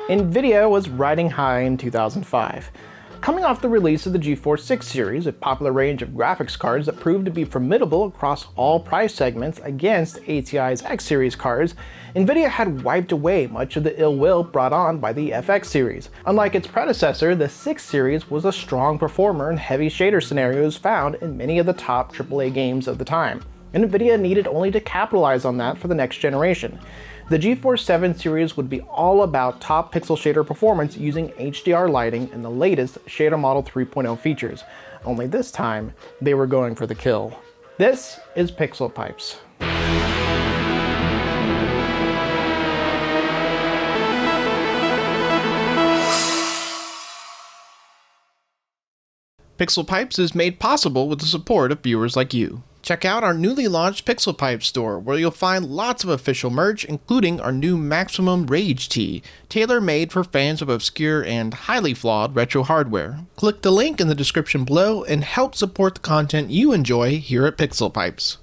NVIDIA was riding high in 2005. Coming off the release of the GeForce 6 series, a popular range of graphics cards that proved to be formidable across all price segments against ATI's X series cards, NVIDIA had wiped away much of the ill will brought on by the FX series. Unlike its predecessor, the 6 series was a strong performer in heavy shader scenarios found in many of the top AAA games of the time, and NVIDIA needed only to capitalize on that for the next generation. The GeForce 7 series would be all about top pixel shader performance using HDR lighting and the latest Shader Model 3.0 features. Only this time, they were going for the kill. This is PixelPipes. PixelPipes is made possible with the support of viewers like you. Check out our newly launched PixelPipes Store, where you'll find lots of official merch, including our new Maximum Rage tee, tailor-made for fans of obscure and highly flawed retro hardware. Click the link in the description below and help support the content you enjoy here at PixelPipes.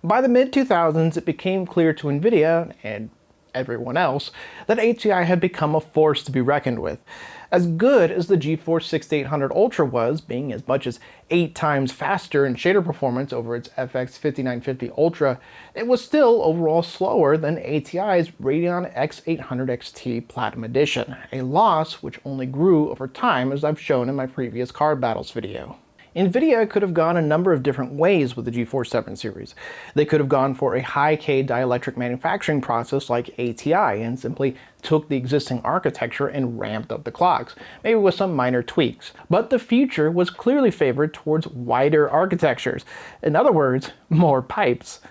By the mid-2000s, it became clear to NVIDIA, and everyone else, that ATI had become a force to be reckoned with. As good as the GeForce 6800 Ultra was, being as much as 8 times faster in shader performance over its FX 5950 Ultra, it was still overall slower than ATI's Radeon X800 XT Platinum Edition, a loss which only grew over time, as I've shown in my previous card battles video. NVIDIA could have gone a number of different ways with the GeForce 7 series. They could have gone for a high-K dielectric manufacturing process like ATI and simply took the existing architecture and ramped up the clocks, maybe with some minor tweaks. But the future was clearly favored towards wider architectures. In other words, more pipes.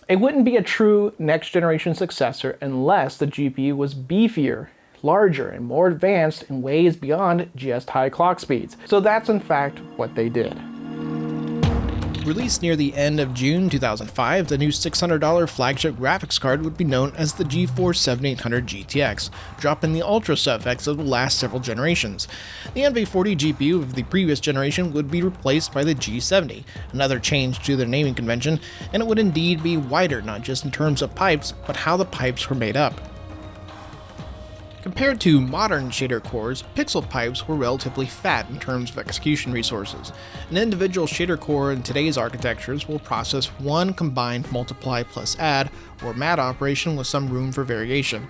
It wouldn't be a true next-generation successor unless the GPU was beefier, larger, and more advanced in ways beyond just high clock speeds. So that's in fact what they did. Released near the end of June 2005, the new $600 flagship graphics card would be known as the GeForce 7800 GTX, dropping the ultra suffix of the last several generations. The NV40 GPU of the previous generation would be replaced by the G70, another change to their naming convention, and it would indeed be wider, not just in terms of pipes, but how the pipes were made up. Compared to modern shader cores, PixelPipes were relatively fat in terms of execution resources. An individual shader core in today's architectures will process one combined multiply plus add, or MAD operation with some room for variation.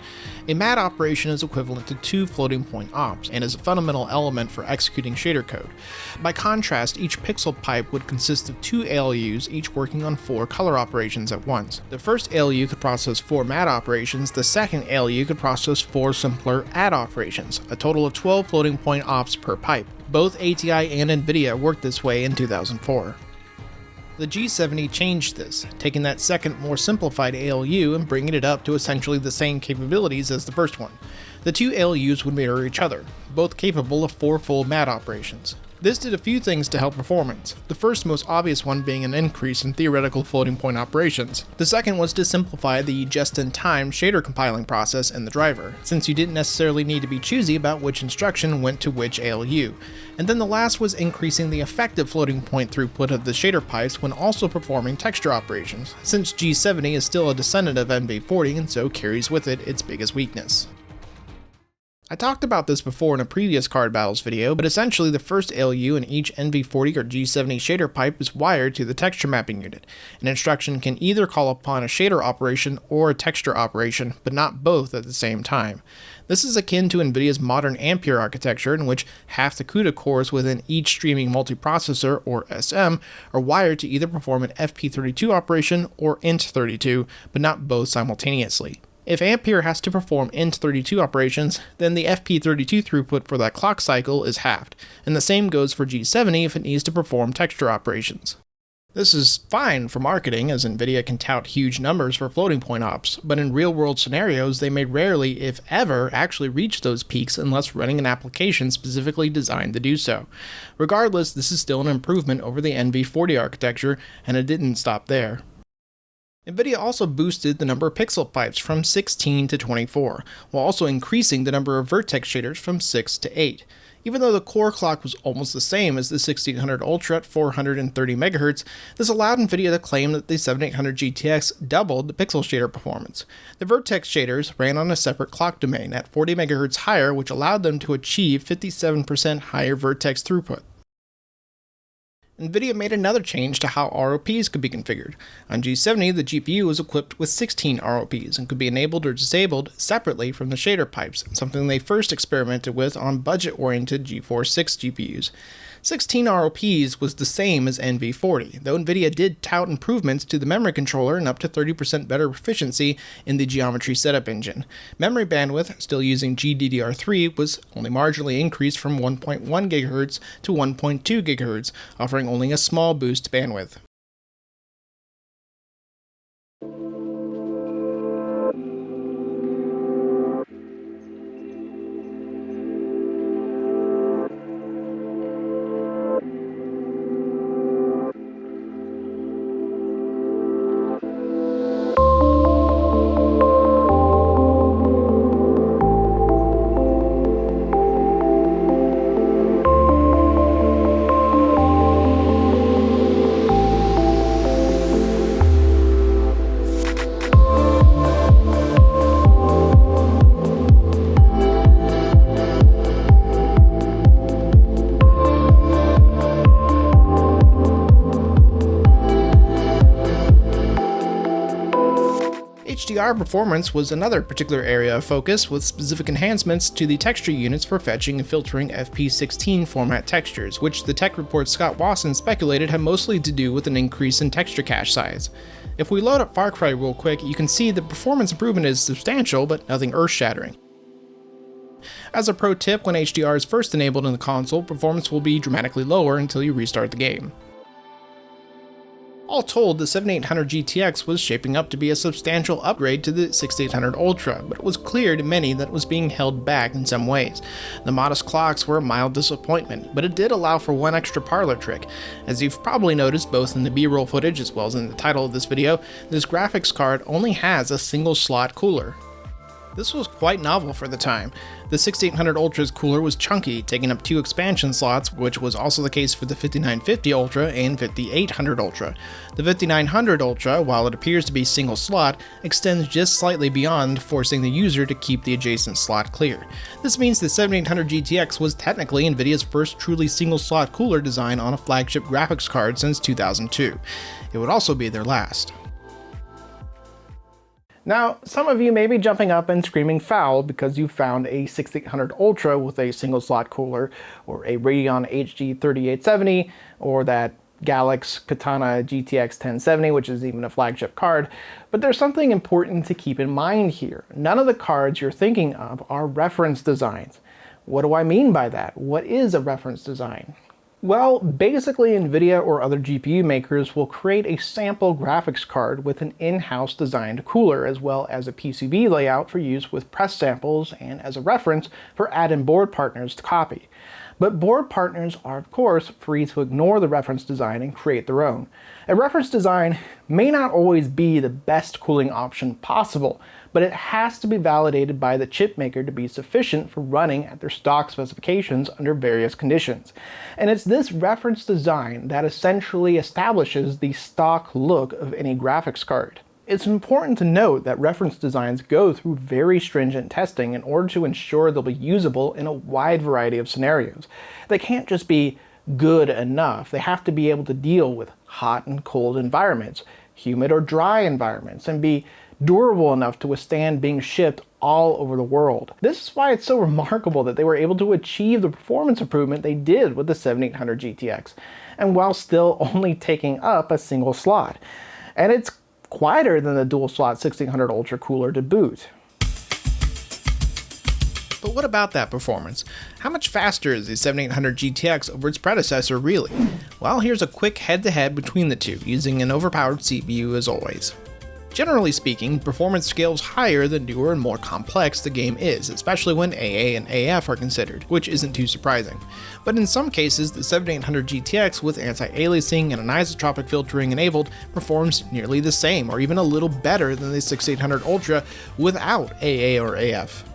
A MAD operation is equivalent to 2 floating point ops, and is a fundamental element for executing shader code. By contrast, each PixelPipe would consist of 2 ALUs, each working on 4 color operations at once. The first ALU could process 4 MAD operations, the second ALU could process 4 simpler add operations, a total of 12 floating point ops per pipe. Both ATI and NVIDIA worked this way in 2004. The G70 changed this, taking that second, more simplified ALU and bringing it up to essentially the same capabilities as the first one. The 2 ALUs would mirror each other, both capable of 4 full MAD operations. This did a few things to help performance, the first most obvious one being an increase in theoretical floating point operations. The second was to simplify the just-in-time shader compiling process in the driver, since you didn't necessarily need to be choosy about which instruction went to which ALU. And then the last was increasing the effective floating point throughput of the shader pipes when also performing texture operations, since G70 is still a descendant of NV40 and so carries with it its biggest weakness. I talked about this before in a previous card battles video, but essentially the first ALU in each NV40 or G70 shader pipe is wired to the texture mapping unit. An instruction can either call upon a shader operation or a texture operation, but not both at the same time. This is akin to NVIDIA's modern Ampere architecture, in which half the CUDA cores within each streaming multiprocessor, or SM, are wired to either perform an FP32 operation or int32, but not both simultaneously. If Ampere has to perform int32 operations, then the FP32 throughput for that clock cycle is halved, and the same goes for G70 if it needs to perform texture operations. This is fine for marketing, as NVIDIA can tout huge numbers for floating point ops, but in real-world scenarios they may rarely, if ever, actually reach those peaks unless running an application specifically designed to do so. Regardless, this is still an improvement over the NV40 architecture, and it didn't stop there. NVIDIA also boosted the number of pixel pipes from 16 to 24, while also increasing the number of vertex shaders from 6 to 8. Even though the core clock was almost the same as the 6800 Ultra at 430 MHz, this allowed NVIDIA to claim that the 7800 GTX doubled the pixel shader performance. The vertex shaders ran on a separate clock domain at 40 MHz higher, which allowed them to achieve 57% higher vertex throughput. NVIDIA made another change to how ROPs could be configured. On G70, the GPU was equipped with 16 ROPs and could be enabled or disabled separately from the shader pipes, something they first experimented with on budget-oriented GeForce 6 GPUs. 16 ROPs was the same as NV40, though NVIDIA did tout improvements to the memory controller and up to 30% better efficiency in the geometry setup engine. Memory bandwidth, still using GDDR3, was only marginally increased from 1.1 GHz to 1.2 GHz, offering only a small boost bandwidth. HDR performance was another particular area of focus, with specific enhancements to the texture units for fetching and filtering FP16 format textures, which the tech report Scott Wasson speculated had mostly to do with an increase in texture cache size. If we load up Far Cry real quick, you can see the performance improvement is substantial, but nothing earth-shattering. As a pro tip, when HDR is first enabled in the console, performance will be dramatically lower until you restart the game. All told, the 7800 GTX was shaping up to be a substantial upgrade to the 6800 Ultra, but it was clear to many that it was being held back in some ways. The modest clocks were a mild disappointment, but it did allow for one extra parlor trick. As you've probably noticed both in the B-roll footage as well as in the title of this video, this graphics card only has a single slot cooler. This was quite novel for the time. The 6800 Ultra's cooler was chunky, taking up 2 expansion slots, which was also the case for the 5950 Ultra and 5800 Ultra. The 5900 Ultra, while it appears to be single slot, extends just slightly beyond, forcing the user to keep the adjacent slot clear. This means the 7800 GTX was technically NVIDIA's first truly single slot cooler design on a flagship graphics card since 2002. It would also be their last. Now, some of you may be jumping up and screaming foul because you found a 6800 Ultra with a single slot cooler, or a Radeon HD 3870, or that Galax Katana GTX 1070, which is even a flagship card. But there's something important to keep in mind here. None of the cards you're thinking of are reference designs. What do I mean by that? What is a reference design? Well, basically NVIDIA or other GPU makers will create a sample graphics card with an in-house designed cooler, as well as a PCB layout for use with press samples and as a reference for add-in board partners to copy. But board partners are, of course, free to ignore the reference design and create their own. A reference design may not always be the best cooling option possible, but it has to be validated by the chip maker to be sufficient for running at their stock specifications under various conditions. And it's this reference design that essentially establishes the stock look of any graphics card. It's important to note that reference designs go through very stringent testing in order to ensure they'll be usable in a wide variety of scenarios. They can't just be good enough. They have to be able to deal with hot and cold environments, humid or dry environments, and be durable enough to withstand being shipped all over the world. This is why it's so remarkable that they were able to achieve the performance improvement they did with the 7800 GTX, and while still only taking up a single slot. And it's quieter than the dual slot 1600 Ultra cooler to boot. But what about that performance? How much faster is the 7800 GTX over its predecessor really? Well, here's a quick head-to-head between the two, using an overpowered CPU as always. Generally speaking, performance scales higher the newer and more complex the game is, especially when AA and AF are considered, which isn't too surprising. But in some cases, the 7800 GTX with anti-aliasing and anisotropic filtering enabled performs nearly the same, or even a little better than the 6800 Ultra without AA or AF.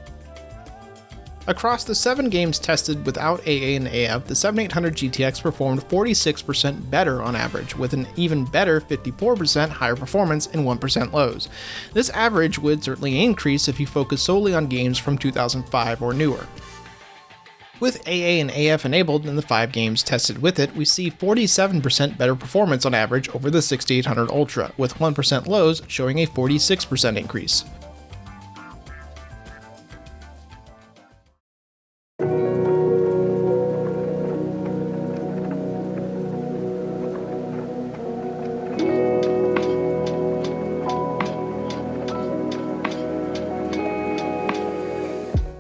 Across the 7 games tested without AA and AF, the 7800 GTX performed 46% better on average, with an even better 54% higher performance and 1% lows. This average would certainly increase if you focus solely on games from 2005 or newer. With AA and AF enabled in the 5 games tested with it, we see 47% better performance on average over the 6800 Ultra, with 1% lows showing a 46% increase.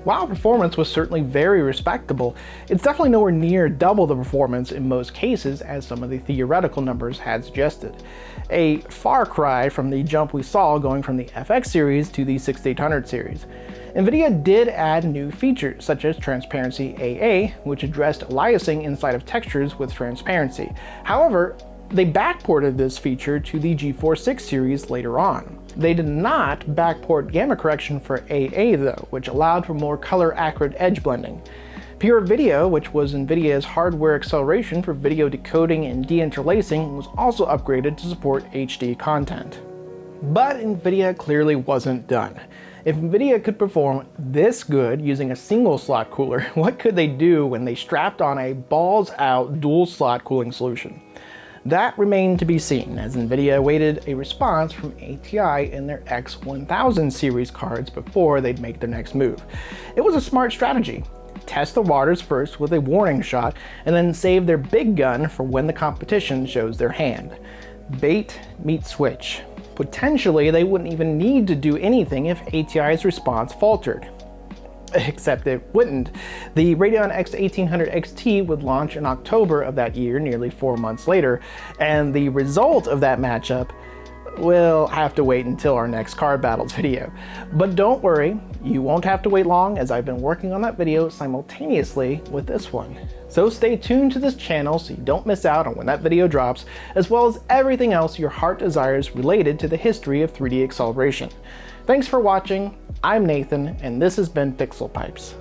While performance was certainly very respectable, it's definitely nowhere near double the performance in most cases as some of the theoretical numbers had suggested. A far cry from the jump we saw going from the FX series to the 6800 series. NVIDIA did add new features such as Transparency AA, which addressed aliasing inside of textures with transparency. However, they backported this feature to the GeForce 6 series later on. They did not backport gamma correction for AA though, which allowed for more color accurate edge blending. Pure Video, which was NVIDIA's hardware acceleration for video decoding and deinterlacing, was also upgraded to support HD content. But NVIDIA clearly wasn't done. If NVIDIA could perform this good using a single slot cooler, what could they do when they strapped on a balls out dual slot cooling solution? That remained to be seen, as NVIDIA awaited a response from ATI in their X1000 series cards before they'd make their next move. It was a smart strategy. Test the waters first with a warning shot, and then save their big gun for when the competition shows their hand. Bait meets switch. Potentially, they wouldn't even need to do anything if ATI's response faltered. Except it wouldn't. The Radeon X1800 XT would launch in October of that year, nearly 4 months later, and the result of that matchup, we'll have to wait until our next card battles video. But don't worry, you won't have to wait long, as I've been working on that video simultaneously with this one. So stay tuned to this channel so you don't miss out on when that video drops, as well as everything else your heart desires related to the history of 3D acceleration. Thanks for watching, I'm Nathan, and this has been PixelPipes.